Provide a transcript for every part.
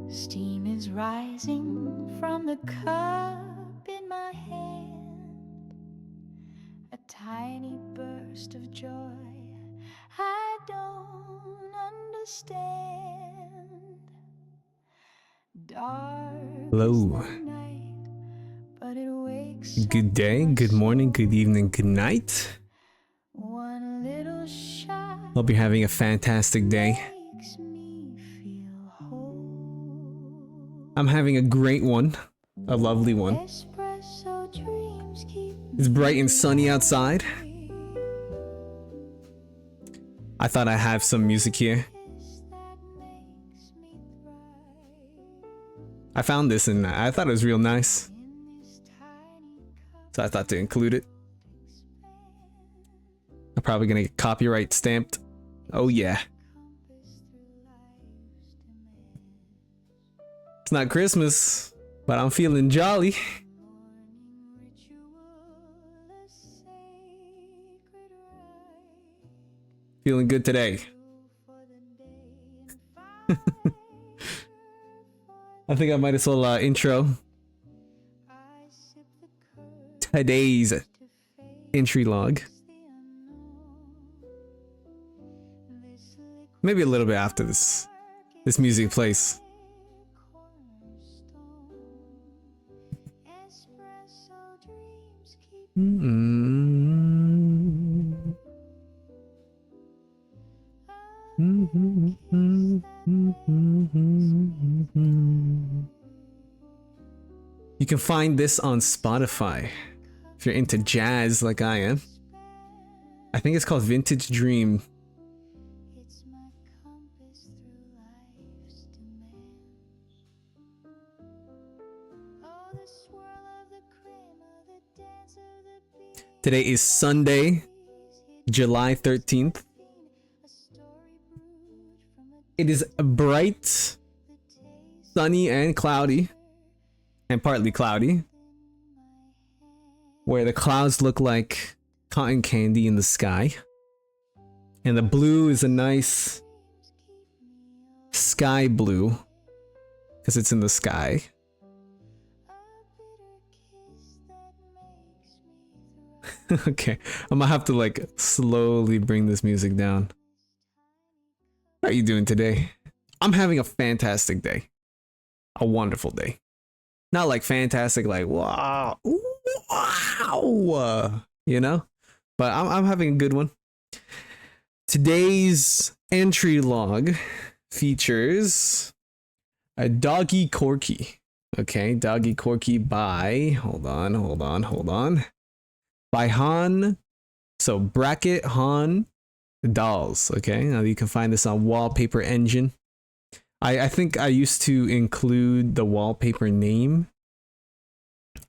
Steam is rising from the cup in my hand. A tiny burst of joy I don't understand. Dark Hello. is the night, but it wakes Good day, good morning, good evening, good night. One little shot Hope you're having a fantastic day. makes me feel whole. I'm having a great one, a lovely one. Espresso dreams keep It's bright and sunny outside. I thought I'd have some music here. I found this and I thought it was real nice, so I thought to include it. I'm probably gonna get copyright stamped. Oh yeah. It's not Christmas, but I'm feeling jolly. Feeling good today. I think I might as well intro today's entry log. Maybe a little bit after this music plays. You can find this on Spotify if you're into jazz like I am. I think it's called Vintage Dream. Today is Sunday, July 13th. It is bright, sunny, and cloudy, and partly cloudy, where the clouds look like cotton candy in the sky, and the blue is a nice sky blue because it's in the sky. Okay, I'm gonna have to like slowly bring this music down. How are you doing today? I'm having a fantastic day. A wonderful day. Not like fantastic, like wow, wow, you know? But I'm having a good one. Today's entry log features a Doggy Corky. Okay, Doggy Corky by, hold on. By Han, so bracket Han Dolls. Okay, now you can find this on Wallpaper Engine. I think I used to include the wallpaper name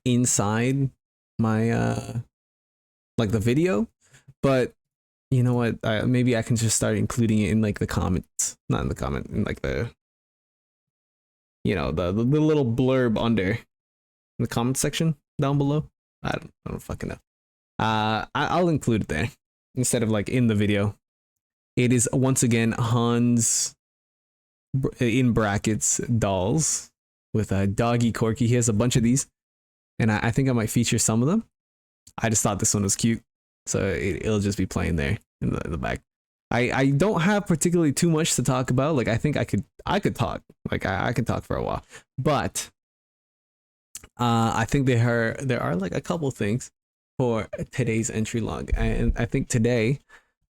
inside my like the video, but you know what, maybe I can just start including it in like the comments, not in the comment, in like the, you know, the little blurb under in the comment section down below. I don't fucking know. I'll include it there instead of like in the video. It is once again Han's in brackets dolls with a Doggy Corky. He has a bunch of these, and I think I might feature some of them. I just thought this one was cute, so it'll just be playing there in the back. I don't have particularly too much to talk about. Like I think I could talk. Like I could talk for a while, but I think there are like a couple things for today's entry log, and I think today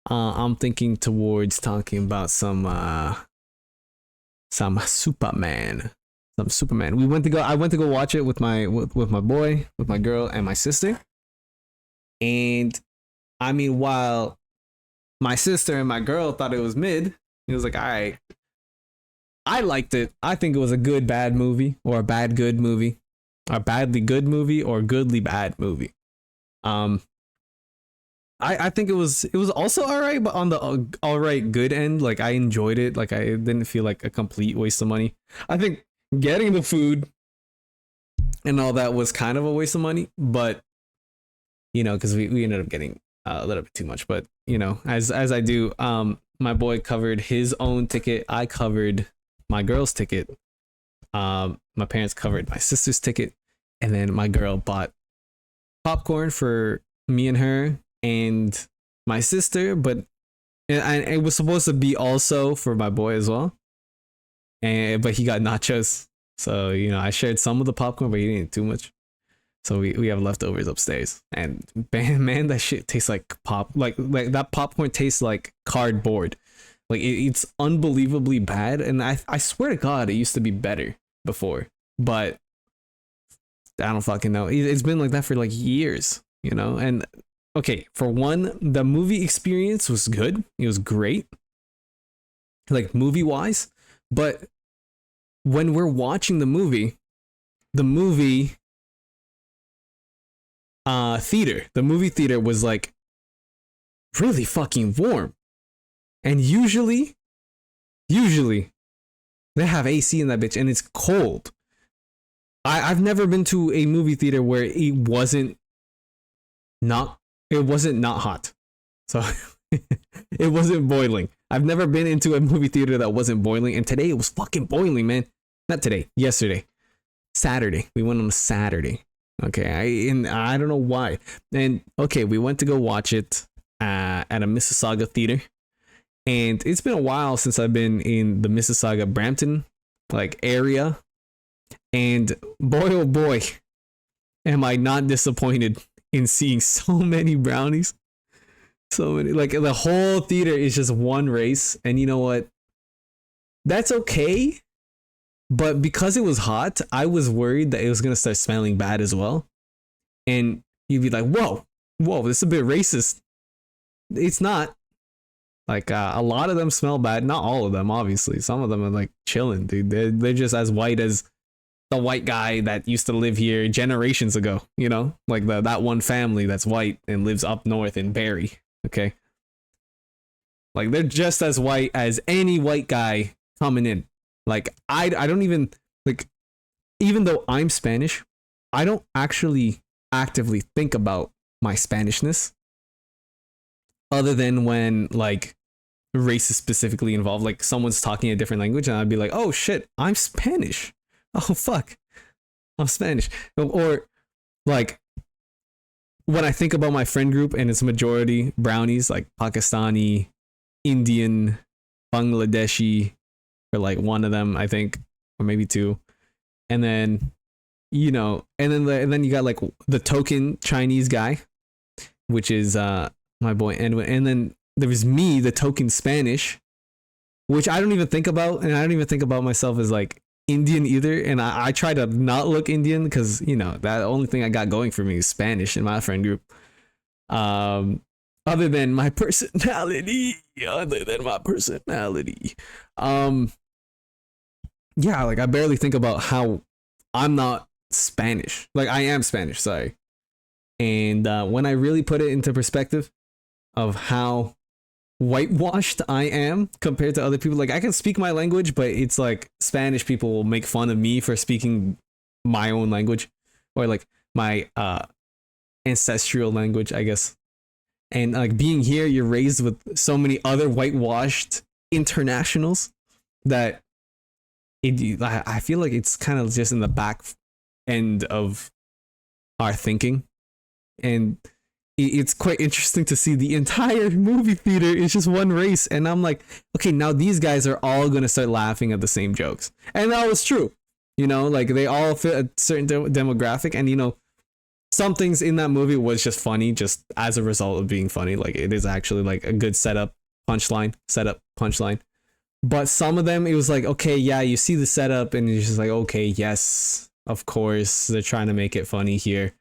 I'm thinking towards talking about some Superman. I went to go watch it with my boy, with my girl, and my sister. And I mean, while my sister and my girl thought it was mid, it was like, all right, I liked it. I think it was a good bad movie, or a bad good movie, or badly good movie, or goodly bad movie. I think it was also all right, but on the all right good end. Like I enjoyed it. Like I didn't feel like a complete waste of money. I think getting the food and all that was kind of a waste of money, but you know, because we ended up getting a little bit too much. But you know, as I do, my boy covered his own ticket. I covered my girl's ticket. My parents covered my sister's ticket, and then my girl bought popcorn for me and her and my sister, but it was supposed to be also for my boy as well. But he got nachos, so I shared some of the popcorn, but he didn't eat too much. So we have leftovers upstairs, and man, that shit tastes like like that popcorn tastes like cardboard. Like it's unbelievably bad, and I swear to God, it used to be better before, but I don't fucking know. It's been like that for like years, And okay, for one, the movie experience was good. It was great, like movie wise. But when we're watching the movie theater was like really fucking warm, and usually they have AC in that bitch, and it's cold. I've never been to a movie theater where it wasn't not hot. So it wasn't boiling. I've never been into a movie theater that wasn't boiling, and today it was fucking boiling, man. Not today, yesterday. Saturday. We went on a Saturday. Okay, I don't know why. And okay, we went to go watch it at a Mississauga theater. And it's been a while since I've been in the Mississauga Brampton like area. And boy, oh boy, am I not disappointed in seeing so many brownies. So many, like the whole theater is just one race. And you know what? That's okay. But because it was hot, I was worried that it was going to start smelling bad as well. And you'd be like, whoa, this is a bit racist. It's not. Like a lot of them smell bad. Not all of them, obviously. Some of them are like chilling, dude. They're just as white as the white guy that used to live here generations ago, like that one family that's white and lives up north in Barrie. Okay. Like they're just as white as any white guy coming in. Like I don't even like, even though I'm Spanish, I don't actually actively think about my Spanishness, other than when like race is specifically involved, like someone's talking a different language, and I'd be like, oh shit, I'm Spanish. Oh fuck, I'm Spanish. Or like when I think about my friend group and it's majority brownies, like Pakistani, Indian, Bangladeshi, or like one of them, I think, or maybe two. And then, and then you got like the token Chinese guy, which is my boy Edwin. And then there was me, the token Spanish, which I don't even think about. And I don't even think about myself as like Indian either. And I try to not look Indian because, that only thing I got going for me is Spanish in my friend group. Other than my personality. Yeah, like I barely think about how I'm not Spanish. Like I am Spanish, sorry. And when I really put it into perspective of how whitewashed I am compared to other people, like I can speak my language, but it's like Spanish people will make fun of me for speaking my own language, or like my ancestral language, I guess. And like being here, you're raised with so many other whitewashed internationals that I feel like it's kind of just in the back end of our thinking. And it's quite interesting to see the entire movie theater is just one race. And I'm like, okay, now these guys are all going to start laughing at the same jokes. And that was true. Like they all fit a certain demographic. And, some things in that movie was just funny, just as a result of being funny. Like it is actually like a good setup, punchline. But some of them, it was like, okay, yeah, you see the setup and you're just like, okay, yes, of course, they're trying to make it funny here.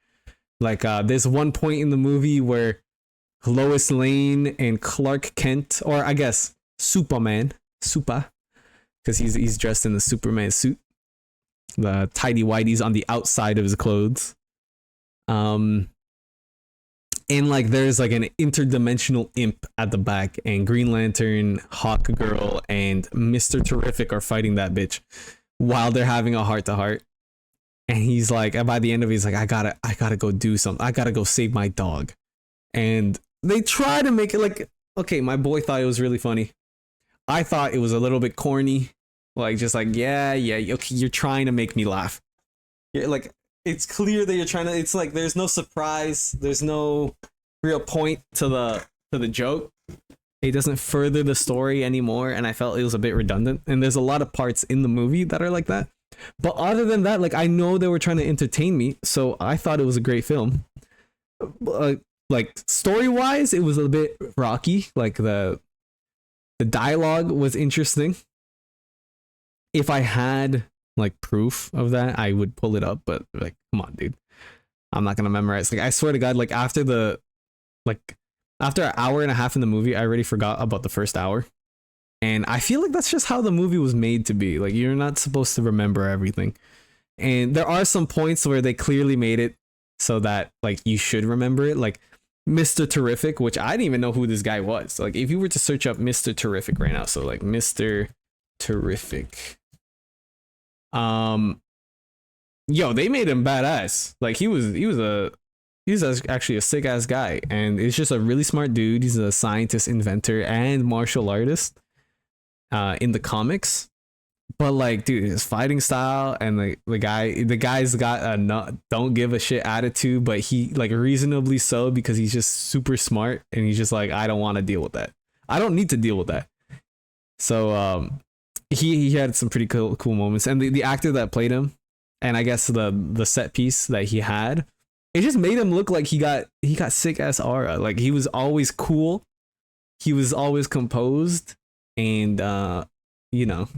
Like there's one point in the movie where Lois Lane and Clark Kent, or I guess Supaman, because he's dressed in the Superman suit, the tidy whities on the outside of his clothes. And like there's like an interdimensional imp at the back, and Green Lantern, Hawk Girl, and Mr. Terrific are fighting that bitch while they're having a heart to heart. And he's like, by the end of it, he's like, I gotta go do something. I gotta go save my dog. And they try to make it like, okay, my boy thought it was really funny. I thought it was a little bit corny, like just like yeah, okay, you're trying to make me laugh. You're like, it's clear that you're trying to. It's like there's no surprise, there's no real point to the joke. It doesn't further the story anymore, and I felt it was a bit redundant. And there's a lot of parts in the movie that are like that. But other than that, like I know they were trying to entertain me, so I thought it was a great film. Like story wise, it was a bit rocky. Like the dialogue was interesting. If I had like proof of that, I would pull it up. But like, come on, dude, I'm not gonna memorize. Like I swear to God, like after an hour and a half in the movie, I already forgot about the first hour. And I feel like that's just how the movie was made to be. Like you're not supposed to remember everything. And there are some points where they clearly made it so that like you should remember it. Like Mr. Terrific, which I didn't even know who this guy was. Like if you were to search up Mr. Terrific right now, so like Mr. Terrific. Yo, they made him badass. Like he's actually a sick ass guy, and it's just a really smart dude. He's a scientist, inventor, and martial artist in the comics. But like, dude, his fighting style and the guy's got a don't give a shit attitude, but he like reasonably so, because he's just super smart, and he's just like, I don't want to deal with that. I don't need to deal with that. So he had some pretty cool moments, and the actor that played him, and I guess the set piece that he had, it just made him look like he got sick ass aura. Like he was always cool, he was always composed, and you know,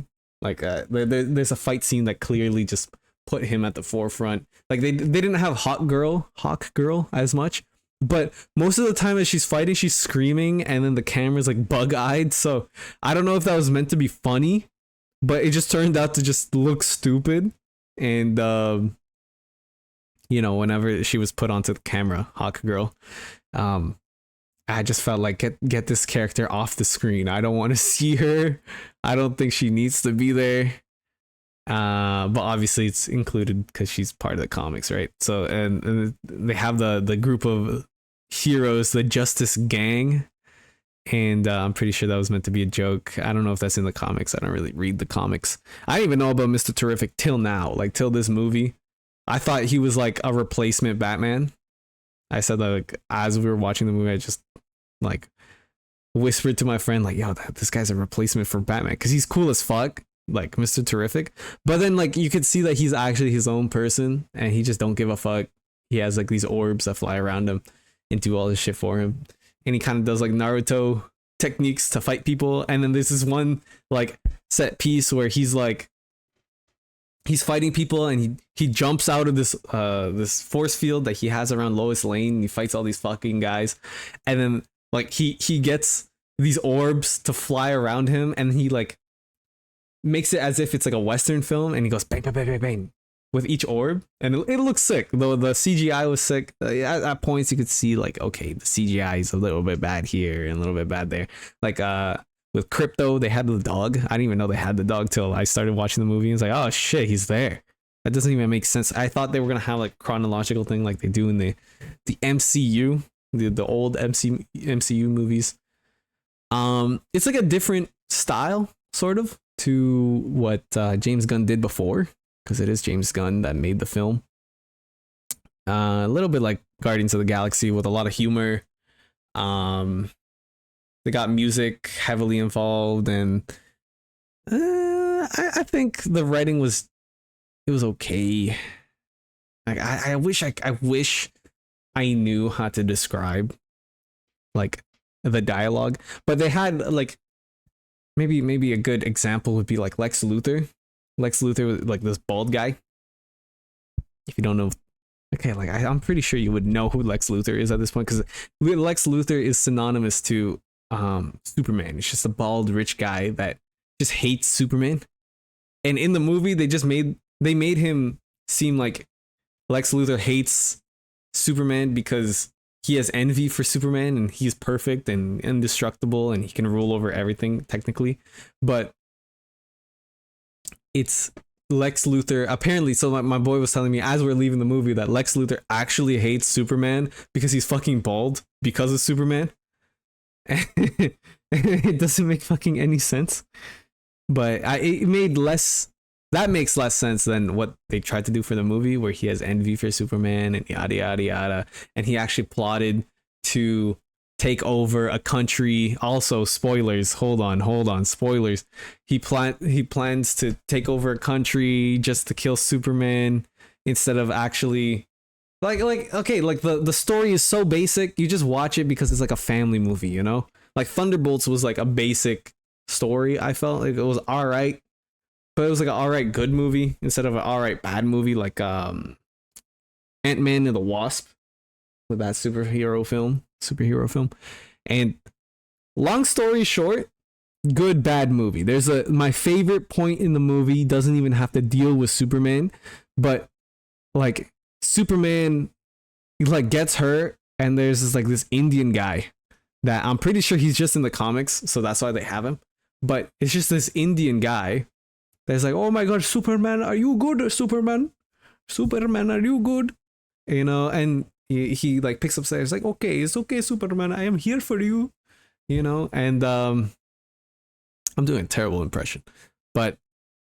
like there's a fight scene that clearly just put him at the forefront. Like they didn't have Hawk Girl as much, but most of the time as she's fighting, she's screaming, and then the camera's like bug eyed. So I don't know if that was meant to be funny, but it just turned out to just look stupid. And you know, whenever she was put onto the camera, Hawk Girl, I just felt like get this character off the screen. I don't want to see her. I don't think she needs to be there. But obviously it's included because she's part of the comics, right? So and they have the group of heroes, the Justice Gang, and I'm pretty sure that was meant to be a joke. I don't know if that's in the comics. I don't really read the comics. I didn't even know about Mr. Terrific till now, like till this movie. I thought he was like a replacement Batman. I said that like as we were watching the movie, I just like whispered to my friend like, yo, this guy's a replacement for Batman, because he's cool as fuck, like Mr. Terrific. But then like you could see that he's actually his own person, and he just don't give a fuck. He has like these orbs that fly around him and do all this shit for him, and he kind of does like Naruto techniques to fight people. And then there's this one like set piece where he's fighting people, and he jumps out of this force field that he has around Lois Lane, and he fights all these fucking guys, and then like he gets these orbs to fly around him, and he like makes it as if it's like a Western film, and he goes bang bang bang bang bang with each orb, and it looks sick. Though the CGI was sick. At points you could see like, okay, the CGI is a little bit bad here and a little bit bad there. Like with Crypto, they had the dog. I didn't even know they had the dog till I started watching the movie. And it's like, oh shit, he's there. That doesn't even make sense. I thought they were gonna have like chronological thing like they do in the MCU, the old MCU movies. It's like a different style, sort of, to what James Gunn did before, because it is James Gunn that made the film. A little bit like Guardians of the Galaxy with a lot of humor. They got music heavily involved, and I think the writing was okay. Like I wish I knew how to describe like the dialogue, but they had like maybe a good example would be like Lex Luthor. Lex Luthor was like this bald guy. If you don't know, okay, like I'm pretty sure you would know who Lex Luthor is at this point, because Lex Luthor is synonymous to Superman. It's just a bald rich guy that just hates Superman. And in the movie they made him seem like Lex Luthor hates Superman because he has envy for Superman, and he's perfect and indestructible, and he can rule over everything technically. But it's Lex Luthor apparently. So my boy was telling me as we're leaving the movie that Lex Luthor actually hates Superman because he's fucking bald because of Superman. It doesn't make fucking any sense. But it made less. That makes less sense than what they tried to do for the movie, where he has envy for Superman and yada yada yada, and he actually plotted to take over a country. Also, spoilers. Hold on. Spoilers. He plans to take over a country just to kill Superman instead of actually okay, like the story is so basic. You just watch it because it's like a family movie, you know? Like Thunderbolts was like a basic story. I felt like it was all right, but it was like an all right good movie instead of an all right bad movie like Ant-Man and the Wasp, with that superhero film. And long story short, good bad movie. There's my favorite point in the movie doesn't even have to deal with Superman, but like Superman like gets hurt, and there's this Indian guy that I'm pretty sure he's just in the comics, so that's why they have him. But it's just this Indian guy that's like, oh my god, Superman, are you good? Superman, are you good? You know, and he like picks up stairs like, okay, it's okay, Superman, I am here for you. You know, and I'm doing a terrible impression, but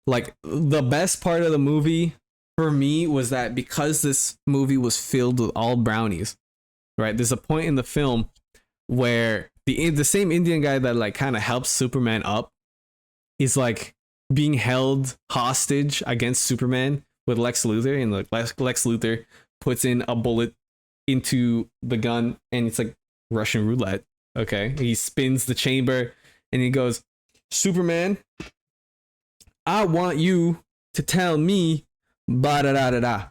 like the best part of the movie for me was that because this movie was filled with all brownies, right? There's a point in the film where the same Indian guy that like kind of helps Superman up is like being held hostage against Superman with Lex Luthor, and like Lex Luthor puts in a bullet into the gun, and it's like Russian roulette. Okay, he spins the chamber, and he goes, Superman, I want you to tell me, ba da da da da,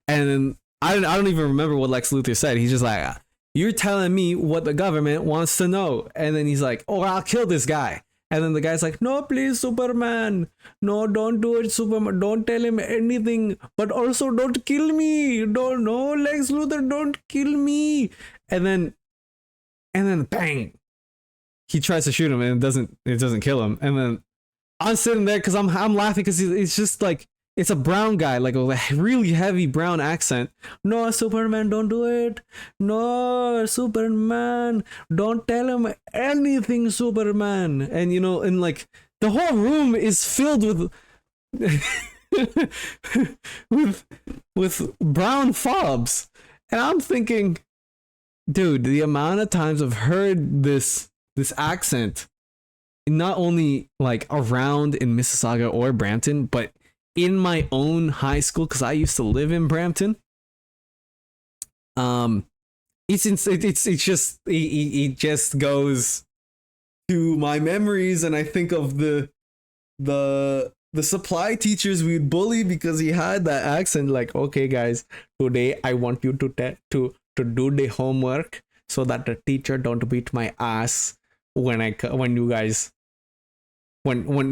and then I don't even remember what Lex Luthor said. He's just like, you're telling me what the government wants to know. And then he's like, oh, I'll kill this guy. And then the guy's like, no, please, Superman. No, don't do it, Superman. Don't tell him anything. But also don't kill me. Don't, no, Lex Luthor, don't kill me. And then bang. He tries to shoot him and it doesn't kill him. And then I'm sitting there because I'm laughing because it's just like, it's a brown guy, like a really heavy brown accent. No, Superman, don't do it. No, Superman, don't tell him anything, Superman. And you know, and like the whole room is filled with with brown fobs. And I'm thinking, dude, the amount of times I've heard this accent, not only like around in Mississauga or Brampton, but in my own high school, because I used to live in Brampton. It just goes to my memories, and I think of the supply teachers we'd bully because he had that accent. Like, okay, guys, today I want you to do the homework so that the teacher don't beat my ass when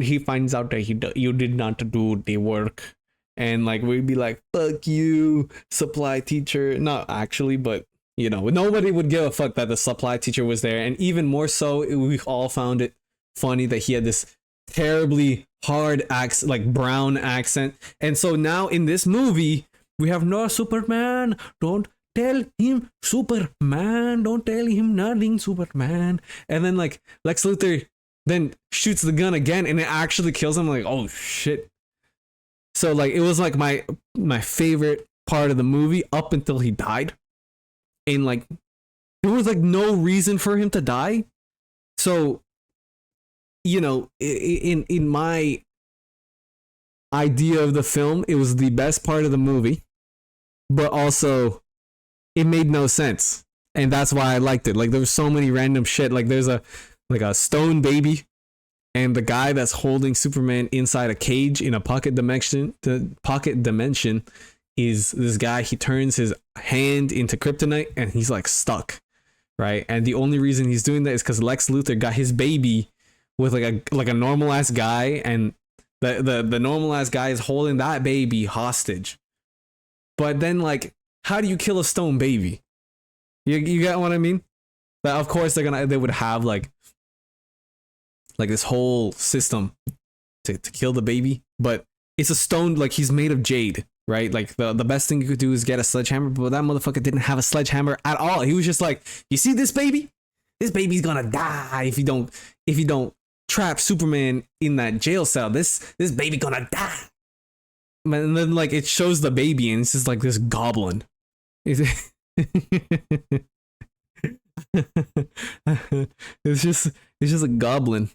he finds out that you did not do the work. And like we'd be like, fuck you, supply teacher. Not actually, but you know, nobody would give a fuck that the supply teacher was there. And even more so, we all found it funny that he had this terribly hard accent, like brown accent. And so now in this movie, we have no Superman, don't tell him, Superman, don't tell him nothing, Superman. And then like Lex Luthor then shoots the gun again, and it actually kills him. Like, oh shit. So like it was like my favorite part of the movie up until he died. And like there was like no reason for him to die. So you know, in my idea of the film, it was the best part of the movie, but also it made no sense. And that's why I liked it. Like there was so many random shit. Like there's a stone baby, and the guy that's holding Superman inside a cage in a pocket dimension. The pocket dimension is this guy. He turns his hand into kryptonite, and he's like stuck, right? And the only reason he's doing that is because Lex Luthor got his baby with like a normal ass guy, and the normal ass guy is holding that baby hostage. But then like, how do you kill a stone baby? You get what I mean? But of course they would have like this whole system to kill the baby, but it's a stone, like he's made of jade, right? Like the best thing you could do is get a sledgehammer, but that motherfucker didn't have a sledgehammer at all. He was just like, you see this baby? this baby's gonna die if you don't trap Superman in that jail cell. This baby gonna die. And then like it shows the baby and it's just like this goblin. It's just a goblin,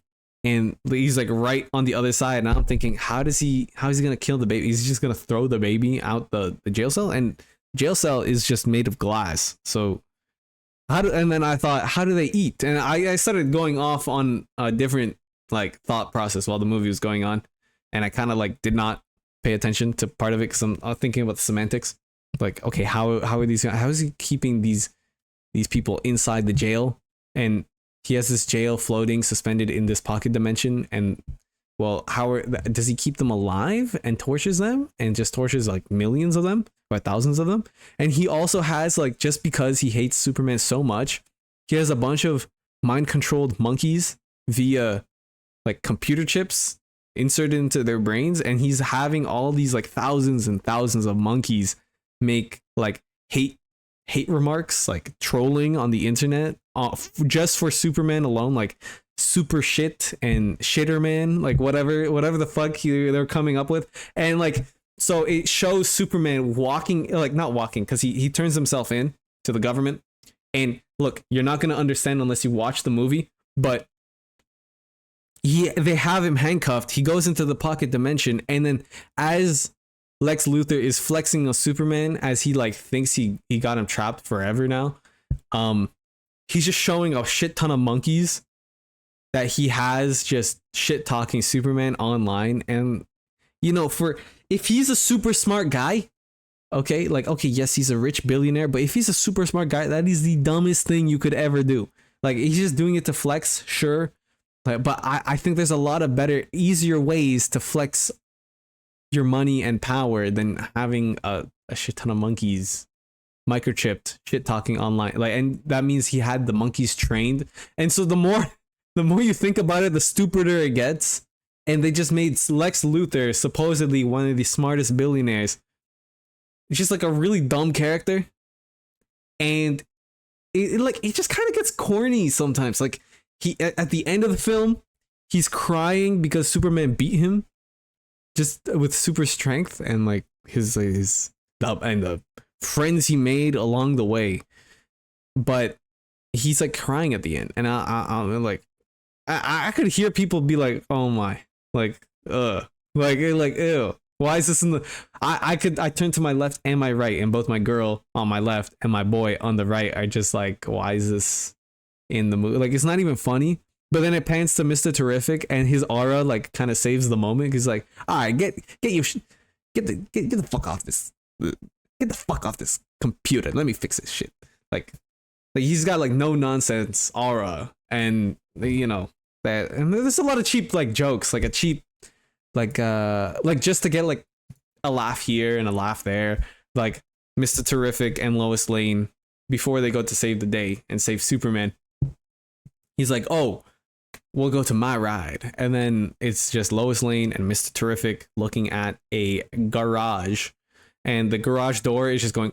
and he's like right on the other side. And I'm thinking, how is he gonna kill the baby? He's just gonna throw the baby out the jail cell, and jail cell is just made of glass. So and then I thought, how do they eat? And I started going off on a different like thought process while the movie was going on, and I kind of like did not pay attention to part of it because I'm thinking about the semantics. Like, okay, how is he keeping these people inside the jail? And he has this jail floating suspended in this pocket dimension, and well, does he keep them alive and tortures them and just tortures like millions of them or thousands of them? And he also has like, just because he hates Superman so much, he has a bunch of mind controlled monkeys via like computer chips inserted into their brains, and he's having all these like thousands and thousands of monkeys make like hate remarks, like trolling on the internet just for Superman alone, like super shit and shitter man, like whatever the fuck they're coming up with. And like, so it shows Superman walking, like not walking, because he turns himself in to the government. And look, you're not going to understand unless you watch the movie, but they have him handcuffed. He goes into the pocket dimension, and then as Lex Luthor is flexing on Superman as he like thinks he got him trapped forever now, he's just showing a shit ton of monkeys that he has just shit talking Superman online. And you know, if he's a super smart guy, okay, like, okay, yes, he's a rich billionaire, but if he's a super smart guy, that is the dumbest thing you could ever do. Like, he's just doing it to flex, sure, but I think there's a lot of better, easier ways to flex your money and power than having a shit ton of monkeys microchipped shit talking online. Like, and that means he had the monkeys trained. And so the more you think about it, the stupider it gets. And they just made Lex Luthor supposedly one of the smartest billionaires. It's just like a really dumb character. And it just kind of gets corny sometimes. Like, he at the end of the film, he's crying because Superman beat him just with super strength, and like his and the friends he made along the way. But he's like crying at the end, and I'm like, I could hear people be like, oh my, like like ew, why is this in the I turn to my left and my right, and both my girl on my left and my boy on the right are just like, why is this in the movie? Like, it's not even funny. But then it pans to Mr. Terrific, and his aura like kind of saves the moment. He's like, all right, get the fuck off this, get the fuck off this computer, let me fix this shit. Like he's got like no nonsense aura, and you know that. And there's a lot of cheap like jokes, like a cheap like just to get like a laugh here and a laugh there. Like Mr. Terrific and Lois Lane, before they go to save the day and save Superman, he's like, oh, we'll go to my ride. And then it's just Lois Lane and Mr. Terrific looking at a garage, and the garage door is just going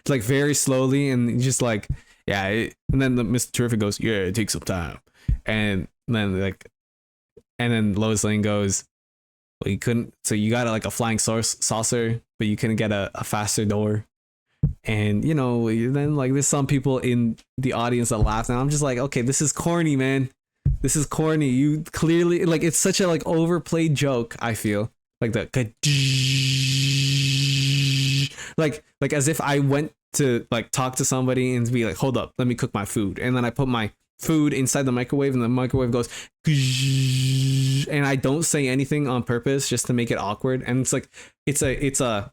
like very slowly, and just like, yeah, and then the Mr. Terrific goes, yeah, it takes some time. And then Lois Lane goes, well, you couldn't, so you got like a flying saucer, but you couldn't get a faster door. And you know, then like there's some people in the audience that laugh, and I'm just like, okay, this is corny, man. This is corny. You clearly, like, it's such a like overplayed joke. I feel like that, like as if I went to like talk to somebody and be like, hold up, let me cook my food, and then I put my food inside the microwave, and the microwave goes, and I don't say anything on purpose just to make it awkward. And it's like it's a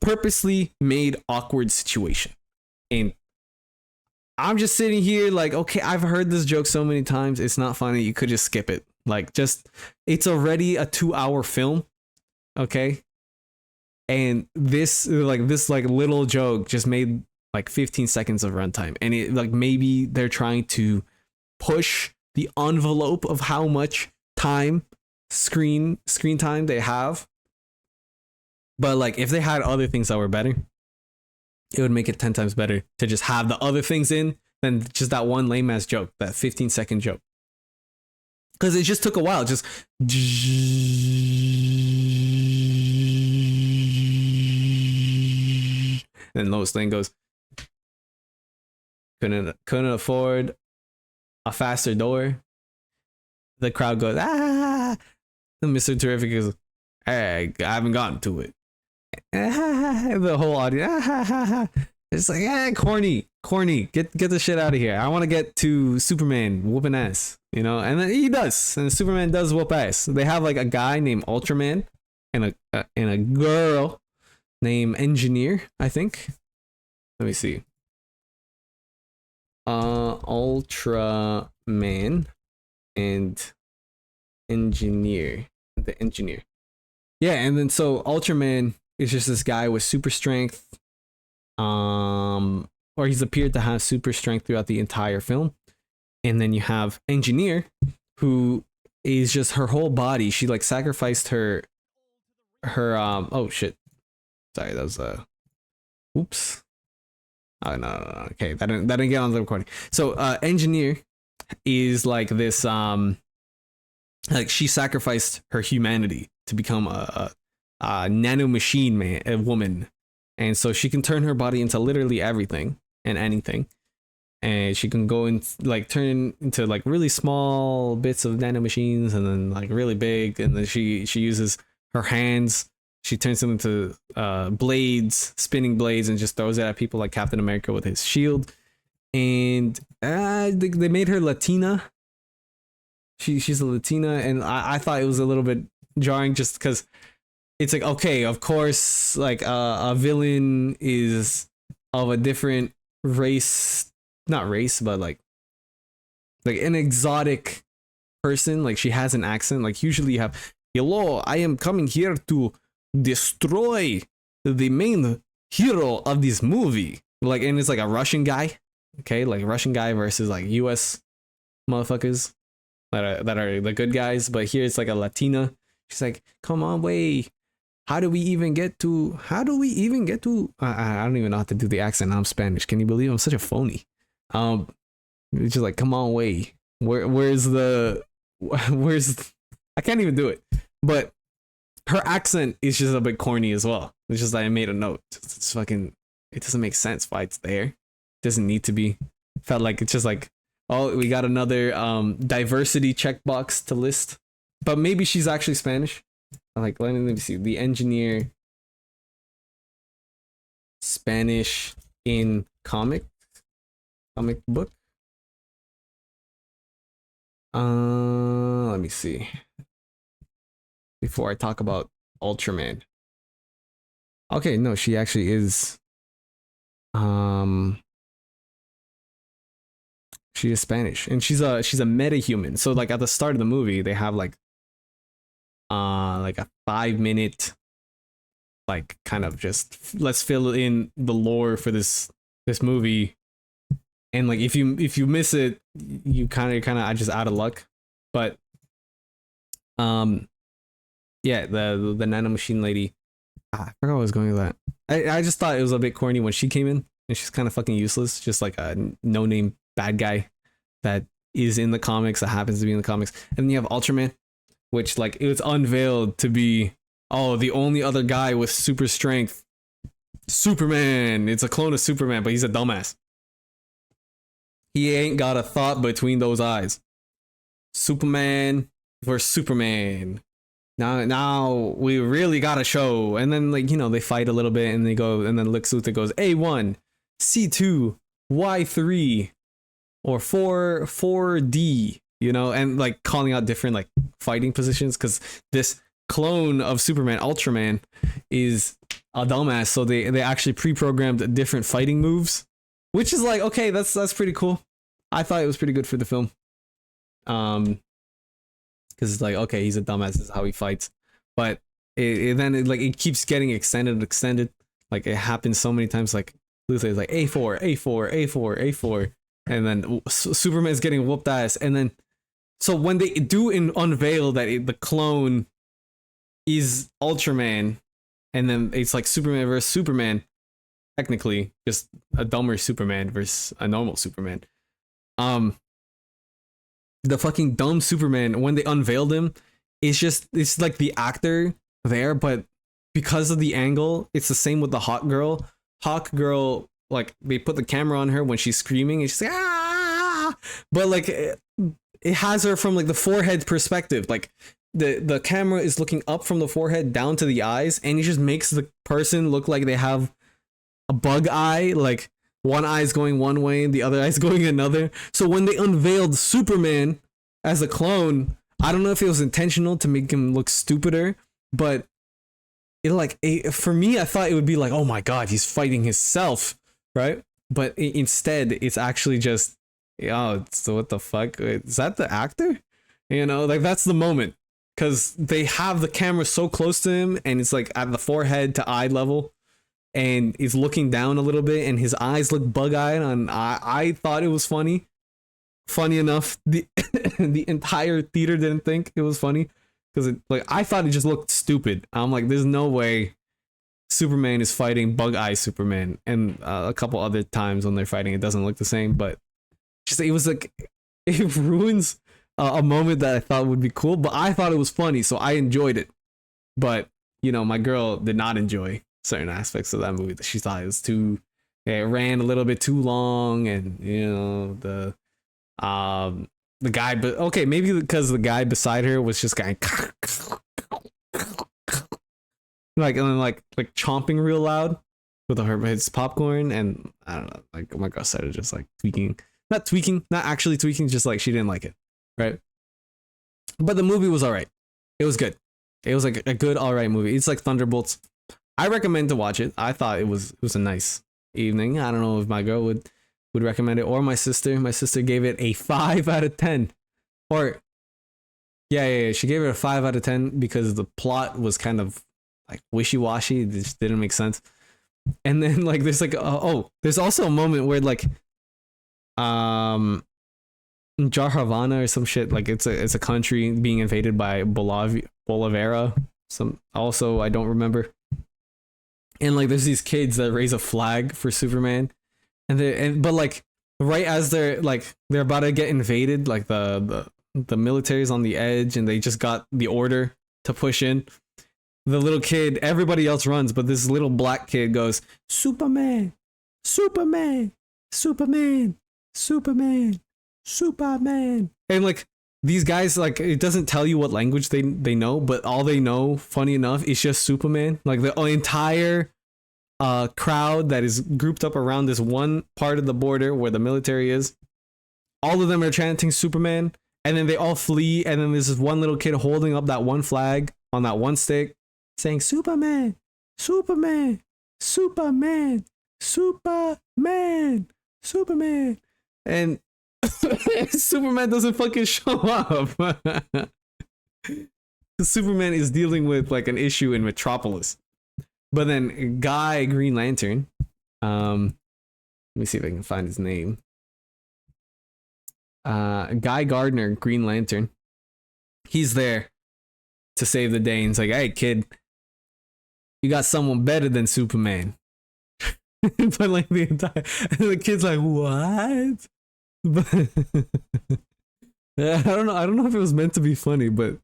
purposely made awkward situation. And I'm just sitting here like, okay, I've heard this joke so many times, it's not funny, you could just skip it. Like, just, it's already a 2-hour film, okay? And this little joke just made like 15 seconds of runtime, and it like, maybe they're trying to push the envelope of how much screen time they have. But like, if they had other things that were better, it would make it 10 times better to just have the other things in than just that one lame ass joke, that 15-second joke. Because it just took a while. Just. And Lois Lane goes, couldn't afford a faster door. The crowd goes, ah. And Mr. Terrific goes, hey, I haven't gotten to it. The whole audience, it's like, corny. Get the shit out of here. I want to get to Superman whooping ass, you know. And then he does, and Superman does whoop ass. They have like a guy named Ultraman and a girl named Engineer, I think. Let me see. Ultraman and Engineer. The Engineer. Yeah, and then so Ultraman is just this guy with super strength. Or he's appeared to have super strength throughout the entire film. And then you have Engineer, who is just her whole body. She like sacrificed her oh shit. Sorry, that was oops. Oh no. Okay, that didn't get on the recording. So Engineer is like this like she sacrificed her humanity to become a nano machine a woman. And so she can turn her body into literally everything and anything. And she can go and like turn into like really small bits of nano machines and then like really big. And then she uses her hands. She turns them into blades, spinning blades, and just throws it at people like Captain America with his shield. And they made her Latina. She's a Latina, and I thought it was a little bit jarring just because it's like, okay, of course, like a villain is of a different race, not race, but like an exotic person. Like she has an accent. Like usually you have, hello, I am coming here to destroy the main hero of this movie. Like, and it's like a Russian guy, okay, like Russian guy versus like U.S. motherfuckers that are the good guys. But here it's like a Latina. She's like, come on, wait. How do we even get to? I don't even know how to do the accent. I'm Spanish. Can you believe I'm such a phony? It's just like, come on, wait. Where's I can't even do it. But her accent is just a bit corny as well. It's just like I made a note. It's fucking. It doesn't make sense why it's there. It doesn't need to be. Felt like it's just like, oh, we got another diversity checkbox to list. But maybe she's actually Spanish. Like, let me see. The Engineer, Spanish in comic book. Let me see. Before I talk about Ultraman. Okay, no, she actually is. She is Spanish, and she's a metahuman. So like at the start of the movie, they have like a 5-minute like kind of just let's fill in the lore for this movie. And like if you miss it, you kind of are just out of luck. But yeah, the nano machine lady, I forgot what I was going with that. I just thought it was a bit corny when she came in, and she's kind of fucking useless, just like a no-name bad guy that is in the comics, that happens to be in the comics. And then you have Ultraman, which like it was unveiled to be, oh, the only other guy with super strength, Superman. It's a clone of Superman, but he's a dumbass. He ain't got a thought between those eyes. Superman versus Superman. Now we really got a show. And then like, you know, they fight a little bit and they go, and then Lex Luthor goes A1, C2, Y3, or 4D, you know, and like calling out different like fighting positions, because this clone of Superman, Ultraman, is a dumbass. So they actually pre-programmed different fighting moves, which is like, okay, that's pretty cool. I thought it was pretty good for the film. Because it's like, okay, he's a dumbass, this is how he fights. But it keeps getting extended. Like it happens so many times. Like Luthor is like A4, A4, A4, A4, and then Superman's getting whooped ass. And then so when they do unveil that the clone is Ultraman, and then it's like Superman versus Superman, technically just a dumber Superman versus a normal Superman. Um, the fucking dumb Superman, when they unveiled him, it's like the actor there, but because of the angle, it's the same with the Hawk Girl. Hawk Girl, like they put the camera on her when she's screaming and she's like, ah, but like it has her from like the forehead perspective, like the camera is looking up from the forehead down to the eyes, and it just makes the person look like they have a bug eye, like one eye's going one way and the other eye's going another. So when they unveiled Superman as a clone, I don't know if it was intentional to make him look stupider, but for me, I thought it would be like, oh my god, he's fighting himself, right? But instead, it's actually just, oh, so what the fuck? Is that the actor? You know, like that's the moment, because they have the camera so close to him, and it's like at the forehead to eye level, and he's looking down a little bit, and his eyes look bug-eyed. And I thought it was funny. Funny enough, the the entire theater didn't think it was funny, because like I thought it just looked stupid. I'm like, there's no way Superman is fighting Bug-Eye Superman, and a couple other times when they're fighting, it doesn't look the same. But just it was like it ruins a moment that I thought would be cool, but I thought it was funny, so I enjoyed it. But you know, my girl did not enjoy certain aspects of that movie. She thought it was too, it ran a little bit too long, and you know the guy, but okay, maybe because the guy beside her was just going like, and then like chomping real loud with his popcorn, and I don't know, like my girl started just like not actually tweaking, just like she didn't like it, right? But the movie was all right. It was good. It was like a good, all right movie. It's like Thunderbolts. I recommend to watch it. I thought it was a nice evening. I don't know if my girl would recommend it, or my sister. My sister gave it a 5 out of 10. Or yeah, she gave it a 5 out of 10 because the plot was kind of like wishy-washy. It just didn't make sense. And then like there's like there's also a moment where like Jar Havana or some shit, like it's a country being invaded by Bolivara. Some also I don't remember. And like there's these kids that raise a flag for Superman, but like right as they're about to get invaded, like the military's on the edge, and they just got the order to push in. The little kid, everybody else runs, but this little black kid goes, Superman, Superman, Superman, Superman, Superman. And like these guys, like it doesn't tell you what language they know, but all they know, funny enough, is just Superman. Like the entire crowd that is grouped up around this one part of the border where the military is, all of them are chanting Superman, and then they all flee, and then there's this one little kid holding up that one flag on that one stick saying Superman, Superman, Superman, Superman, Superman, and Superman doesn't fucking show up. Superman is dealing with like an issue in Metropolis. But then Guy Green Lantern, let me see if I can find his name. Guy Gardner, Green Lantern. He's there to save the day, and it's like, hey kid, you got someone better than Superman. But like the kid's like, what? But I don't know if it was meant to be funny, but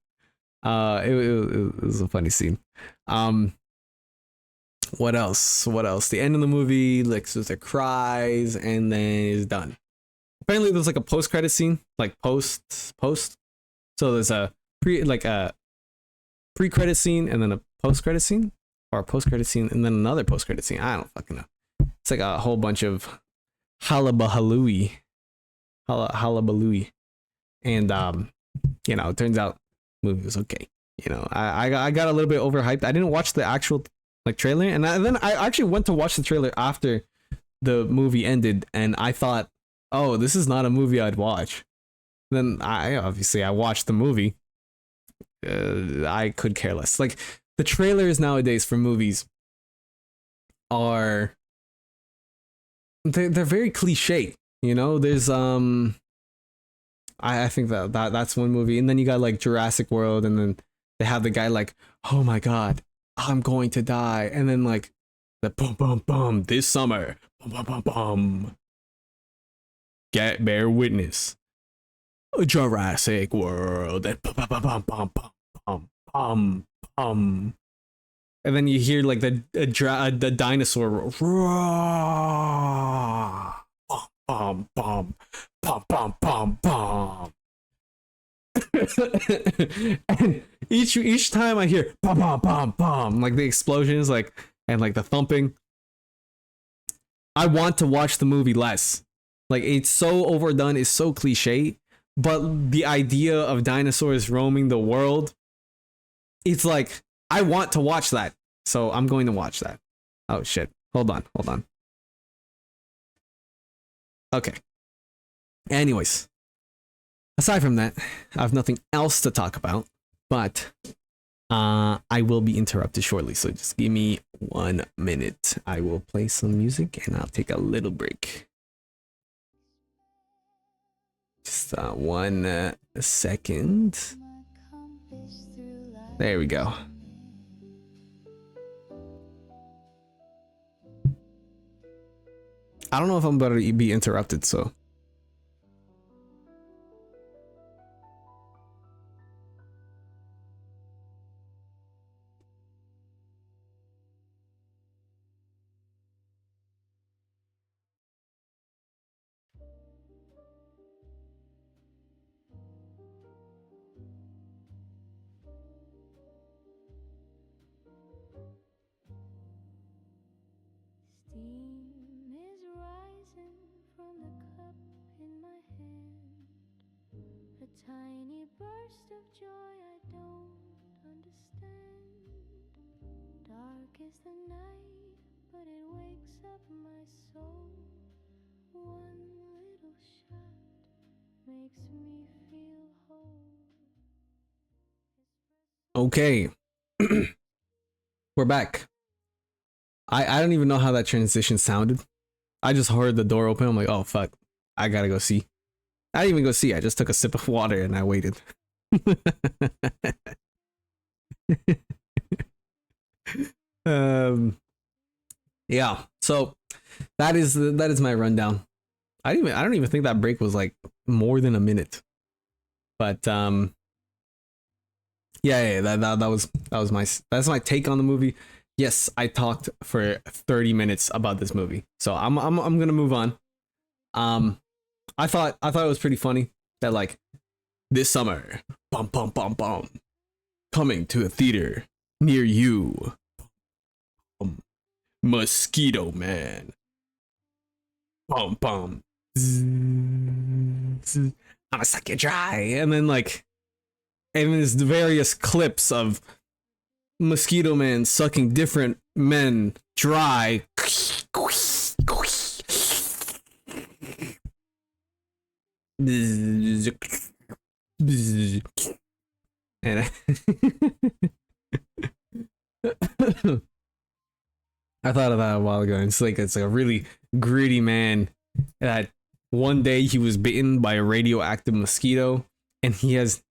it was a funny scene. What else? The end of the movie, like, so there cries, and then it's done. Apparently there's like a post-credit scene, like post. So there's a pre-credit scene, and then a post-credit scene, or a post-credit scene, and then another post-credit scene. I don't fucking know. It's like a whole bunch of hullabaloo. And you know, it turns out the movie was okay. You know, I got a little bit overhyped. I didn't watch the actual like trailer, and then I actually went to watch the trailer after the movie ended, and I thought, oh, this is not a movie I'd watch. Then I watched the movie. I could care less. Like the trailers nowadays for movies are they're very cliche. You know, there's I think that's one movie, and then you got like Jurassic World, and then they have the guy like, oh my god, I'm going to die, and then like The bum bum bum this summer. Bum bum bum bum. Bear witness. A Jurassic World. And bum bum bum bum bum bum bum bum. And then you hear like the dinosaur roar. Bum bum bum bum bum bum. And each time I hear bum bum bum bum, like the explosions, like and like the thumping, I want to watch the movie less. Like it's so overdone, it's so cliche, but the idea of dinosaurs roaming the world, it's like I want to watch that. So I'm going to watch that. Oh shit. Hold on. Okay. Anyways, aside from that, I have nothing else to talk about, but I will be interrupted shortly, so just give me 1 minute. I will play some music and I'll take a little break. Just 1 second. There we go. I don't know if I'm about to be interrupted, so. Steam is rising from the cup in my hand. A tiny burst of joy I don't understand. Dark is the night, but it wakes up my soul. One little shot makes me feel whole. Okay. We're back. I don't even know how that transition sounded. I just heard the door open. I'm like, oh fuck, I gotta go see. I didn't even go see. I just took a sip of water and I waited. Yeah. So that is my rundown. I don't even think that break was like more than a minute. But yeah, that's my take on the movie. Yes, I talked for 30 minutes about this movie. So I'm gonna move on. I thought it was pretty funny that like this summer, bum bum bum bum, coming to a theater near you, Mosquito Man, bum bum, I'ma suck you dry, and then like, and there's the various clips of Mosquito Man sucking different men dry. And I thought of that a while ago. It's like a really gritty man that one day he was bitten by a radioactive mosquito, and he has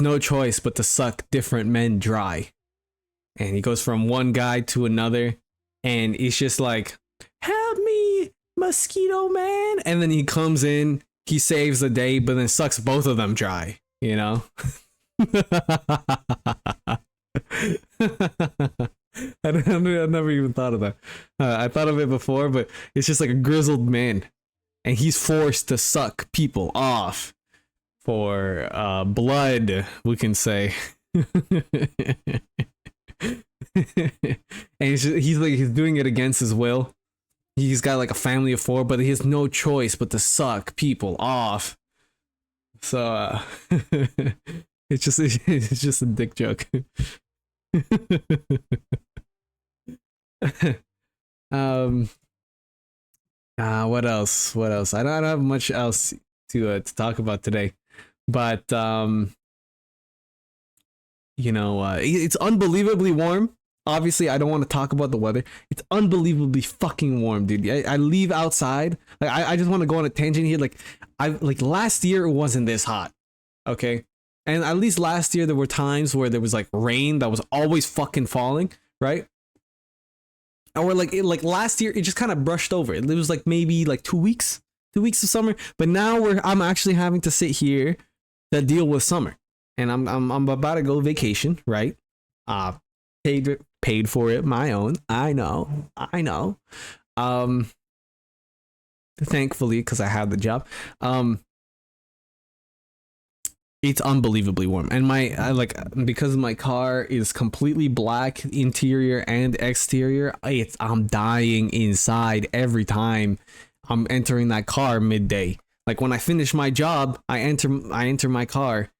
no choice but to suck different men dry. And he goes from one guy to another, and it's just like, help me, Mosquito Man. And then he comes in, he saves the day, but then sucks both of them dry, you know? I've never even thought of that. I thought of it before, but it's just like a grizzled man, and he's forced to suck people off for blood, we can say. And he's doing it against his will. He's got like a family of 4, but he has no choice but to suck people off. So it's just a dick joke. What else? I don't have much else to talk about today, but it's unbelievably warm. Obviously, I don't want to talk about the weather. It's unbelievably fucking warm, dude. I leave outside. Like I just want to go on a tangent here. Like last year it wasn't this hot. Okay. And at least last year there were times where there was like rain that was always fucking falling, right? or like last year, it just kind of brushed over. It was like maybe like 2 weeks, 2 weeks of summer. But now I'm actually having to sit here to deal with summer, and I'm about to go vacation, right? Paid for it, my own. I know. Thankfully, because I have the job. It's unbelievably warm, and because my car is completely black interior and exterior. I'm dying inside every time I'm entering that car midday. Like when I finish my job, I enter my car.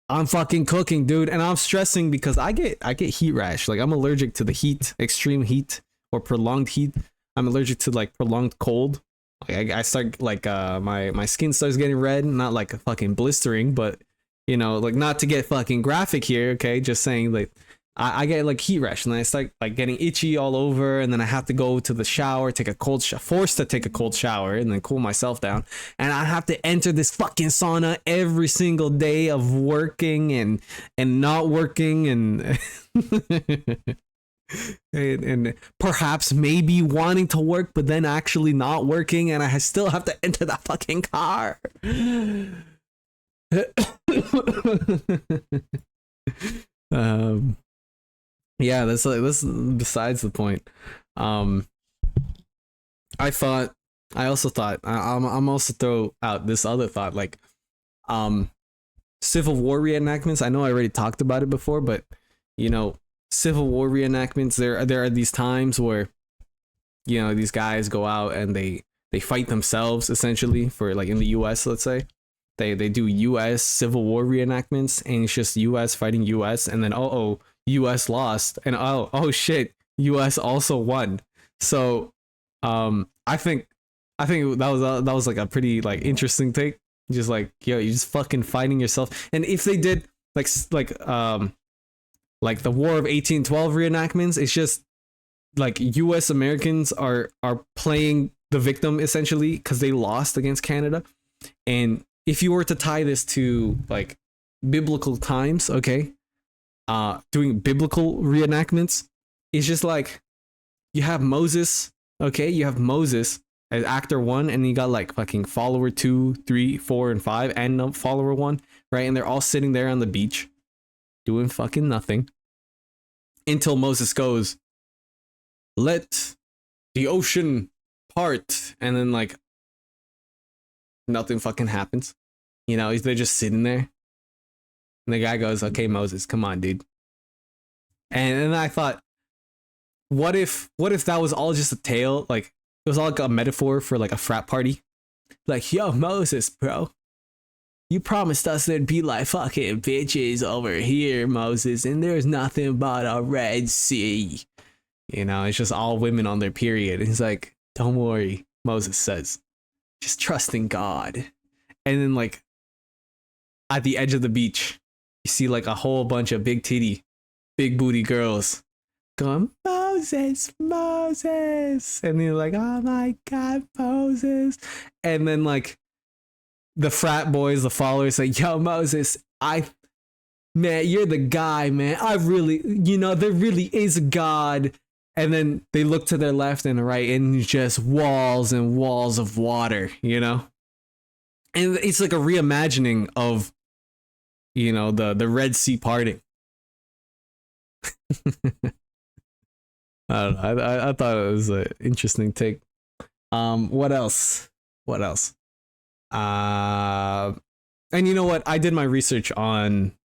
I'm fucking cooking, dude, and I'm stressing because I get heat rash. Like I'm allergic to the heat, extreme heat or prolonged heat. I'm allergic to like prolonged cold. Like I start like my skin starts getting red, not like a fucking blistering, but you know, like not to get fucking graphic here, okay? Just saying, like, I get like heat rash, and then I start like getting itchy all over, and then I have to go to the shower, forced to take a cold shower, and then cool myself down, and I have to enter this fucking sauna every single day of working and not working, and and perhaps maybe wanting to work, but then actually not working, and I still have to enter that fucking car. Yeah, that's besides the point. I'm also throw out this other thought, like Civil War reenactments. I know I already talked about it before, but you know, Civil War reenactments, there are these times where, you know, these guys go out and they fight themselves, essentially, for like in the US, let's say. They do US Civil War reenactments, and it's just US fighting US, and then US lost, and oh shit, US also won. So I think that was like a pretty like interesting take. Just like, yo, you're just fucking fighting yourself. And if they did like the War of 1812 reenactments, it's just like US Americans are playing the victim, essentially, because they lost against Canada. And if you were to tie this to like biblical times, okay, doing biblical reenactments, it's just like you have Moses, okay, you have Moses as actor 1, and you got like fucking follower 2, 3, 4, and 5, and follower 1, right? And they're all sitting there on the beach doing fucking nothing until Moses goes, "Let the ocean part," and then like nothing fucking happens. You know, they're just sitting there. And the guy goes, "Okay, Moses, come on, dude." And then I thought, what if that was all just a tale? Like, it was all like a metaphor for like a frat party. Like, yo, Moses, bro, you promised us there'd be like fucking bitches over here, Moses, and there's nothing but a Red Sea. You know, it's just all women on their period. And he's like, "Don't worry," Moses says, "just trust in God." And then like at the edge of the beach, you see like a whole bunch of big booty girls going, "Moses, Moses," and you're like, "Oh my God, Moses." And then like the frat boys, the followers, like, "Yo, Moses, man, you're the guy, man. I really, you know, there really is a God." And then they look to their left and right, and just walls and walls of water, you know? And it's like a reimagining of, you know, the Red Sea parting. I don't know. I thought it was an interesting take. What else? And you know what? I did my research on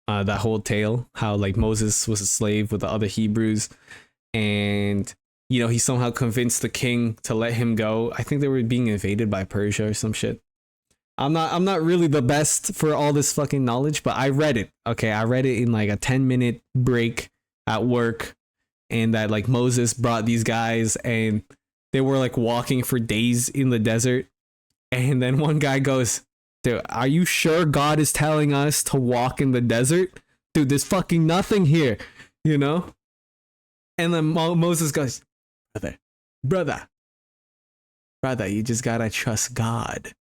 that whole tale, how like Moses was a slave with the other Hebrews, and you know, he somehow convinced the king to let him go. I think they were being invaded by Persia or some shit. I'm not really the best for all this fucking knowledge, but I read it. Okay, I read it in like a 10-minute break at work, and that like Moses brought these guys, and they were like walking for days in the desert, and then one guy goes, "Dude, are you sure God is telling us to walk in the desert? Dude, there's fucking nothing here," you know? And then Moses goes, brother, you just gotta trust God,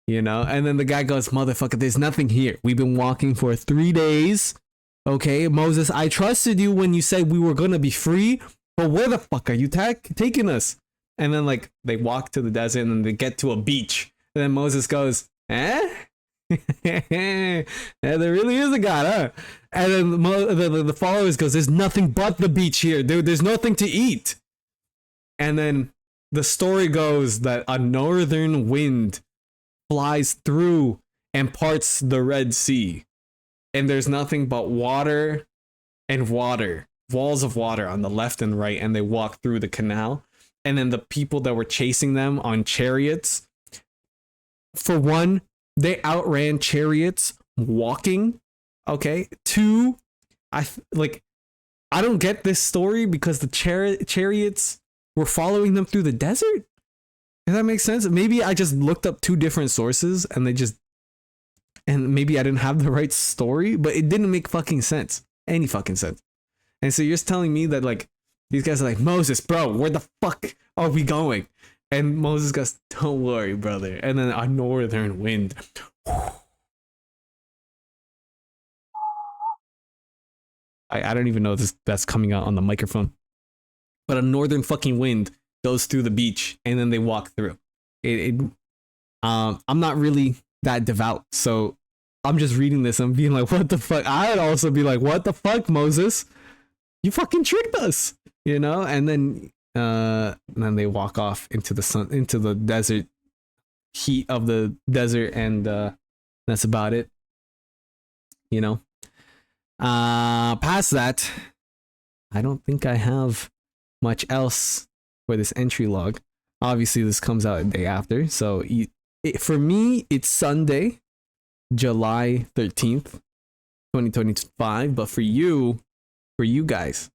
you know? And then the guy goes, "Motherfucker, there's nothing here. We've been walking for 3 days. Okay, Moses, I trusted you when you said we were gonna be free, but where the fuck are you taking us? And then like they walk to the desert and then they get to a beach. And then Moses goes, eh? Yeah, there really is a God, huh? And then the followers goes, there's nothing but the beach here, dude. There's nothing to eat. And then the story goes that a northern wind flies through and parts the Red Sea. And there's nothing but water and water, walls of water on the left and right. And they walk through the canal. And then the people that were chasing them on chariots, for one, they outran chariots walking. Okay. Two, I don't get this story because the chariots were following them through the desert. Does that make sense? Maybe I just looked up two different sources and maybe I didn't have the right story, but it didn't make fucking sense. Any fucking sense. And so you're just telling me that like these guys are like, Moses, bro, where the fuck are we going? And Moses goes, don't worry, brother. And then a northern wind. I don't even know if that's coming out on the microphone. But a northern fucking wind goes through the beach and then they walk through. I'm not really that devout, so I'm just reading this and being like, what the fuck? I'd also be like, what the fuck, Moses? You fucking tricked us, you know? And then they walk off into the sun, into the desert heat of the desert, and that's about it, you know? Past that, I don't think I have much else for this entry log. Obviously, this comes out a day after, so for me, it's Sunday, July 13th, 2025. But for you guys,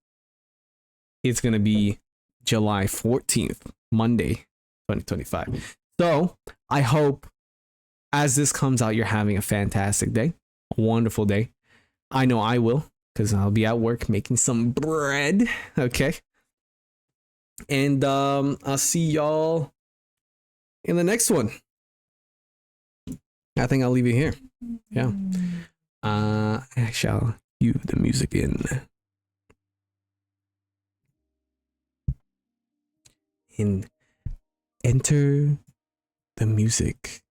it's gonna be July 14th, Monday, 2025. So I hope as this comes out, you're having a fantastic day, a wonderful day. I know I will, because I'll be at work making some bread. Okay. And I'll see y'all in the next one. I think I'll leave it here. Yeah. I shall cue the music in. And enter the music.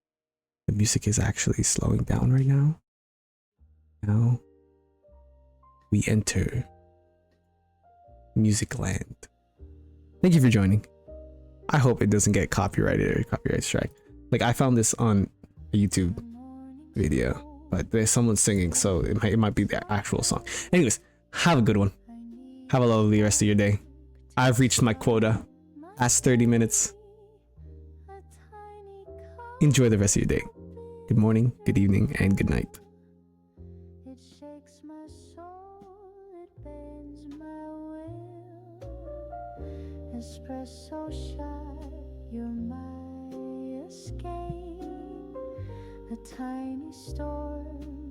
The music is actually slowing down right now. Now we enter Music Land. Thank you for joining. I hope it doesn't get copyrighted or copyright strike. Like, I found this on a YouTube video, but there's someone singing, so it might be the actual song. Anyways, have a good one. Have a lovely rest of your day. I've reached my quota. Past 30 minutes. Enjoy the rest of your day. Good morning, good evening, and good night. It shakes my soul, it bends my will. Espresso shot, you're my escape. A tiny storm